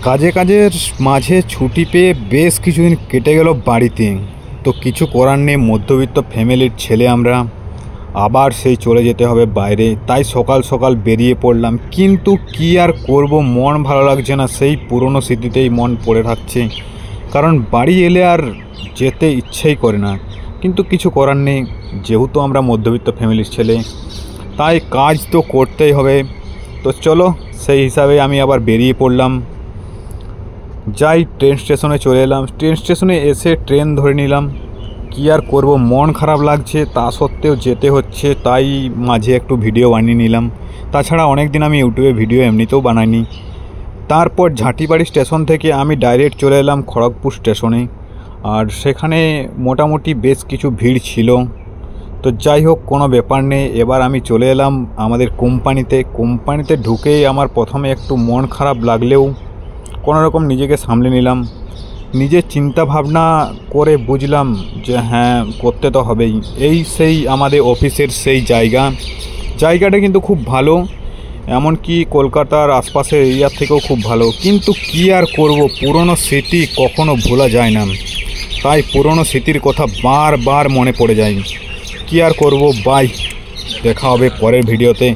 কাজে কাজের মাঝে ছুটি পেয়ে বেশ কিছুদিন কেটে গেল বাড়িতে। তো কিছু করার নেই, মধ্যবিত্ত ফ্যামিলির ছেলে আমরা, আবার সেই চলে যেতে হবে বাইরে। তাই সকাল সকাল বেরিয়ে পড়লাম, কিন্তু কি আর করব, মন ভালো লাগছে না, সেই পুরনো স্মৃতিতেই মন পড়ে থাকছে। কারণ বাড়ি এলে আর যেতে ইচ্ছেই করে না, কিন্তু কিছু করার নেই, যেহেতু আমরা মধ্যবিত্ত ফ্যামিলির ছেলে, তাই কাজ তো করতেই হবে। তো চলো, সেই হিসাবে আমি আবার বেরিয়ে পড়লাম। যাই, ট্রেন স্টেশনে চলে এলাম। ট্রেন স্টেশনে এসে ট্রেন ধরে নিলাম। কী আর করব, মন খারাপ লাগছে, তা সত্ত্বেও যেতে হচ্ছে, তাই মাঝে একটু ভিডিও বানিয়ে নিলাম। তাছাড়া অনেক দিন আমি ইউটিউবে ভিডিও এমনিতেও বানাইনি। তারপর ঝাঁটিবাড়ি স্টেশন থেকে আমি ডাইরেক্ট চলে এলাম খড়গপুর স্টেশনে। আর সেখানে মোটামুটি বেশ কিছু ভিড় ছিল। তো যাই হোক, কোনো ব্যাপার নেই। এবার আমি চলে এলাম আমাদের কোম্পানিতে ঢুকেই আমার প্রথমে একটু মন খারাপ লাগলেও কোনো রকম নিজেকে সামলে নিলাম। নিজের চিন্তা ভাবনা করে বুঝলাম যে হ্যাঁ, করতে তো হবেই। সেই আমাদের অফিসের সেই জায়গাটা কিন্তু খুব ভালো, এমনকি কলকাতার আশপাশের এরিয়ার থেকেও খুব ভালো। কিন্তু কি আর করব, পুরনো স্মৃতি কখনো ভোলা যায় না, তাই পুরনো স্মৃতির কথা বারবার মনে পড়ে যায়। কি আর করব, বাই, দেখা হবে পরের ভিডিওতে।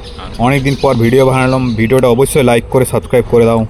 অনেক দিন পর ভিডিও বানালাম। ভিডিওটা অবশ্যই লাইক করে সাবস্ক্রাইব করে দাও।